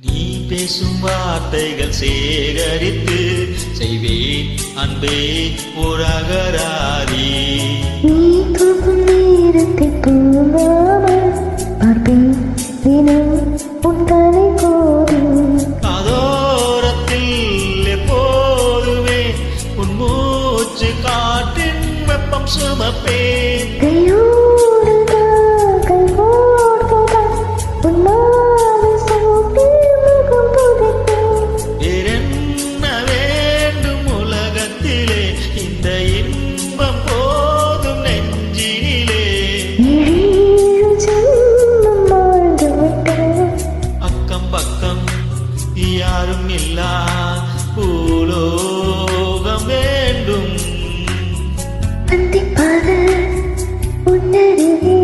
நீ பேசும் வார்த்தைகள் சேகரித்து செய்வேன் அன்பே உலகராதி. நீ தூக்கும் நேரத்தை தூங்காமல் பார்ப்பேன் தினம் உன் தலை கோரும். அதோரத்தில் எப்போதுமே உன் மூச்சு காற்றின் வெப்பம் சுமப்பேன். கையோடு கை கோர்த்துதான் உன் மாலை சூட்டி முகம் புதைப்பேன். வேறென்ன வேண்டும் உலகத்திலே, இந்த இன்பம் போதும் நெஞ்சினிலே. ஏழு ஜென்மம் வாழ்ந்து விட்டேன். அக்கம் பக்கம் யாரும் இல்லா பூலோகம் வேண்டும். அந்திப்பாக உன்னருகே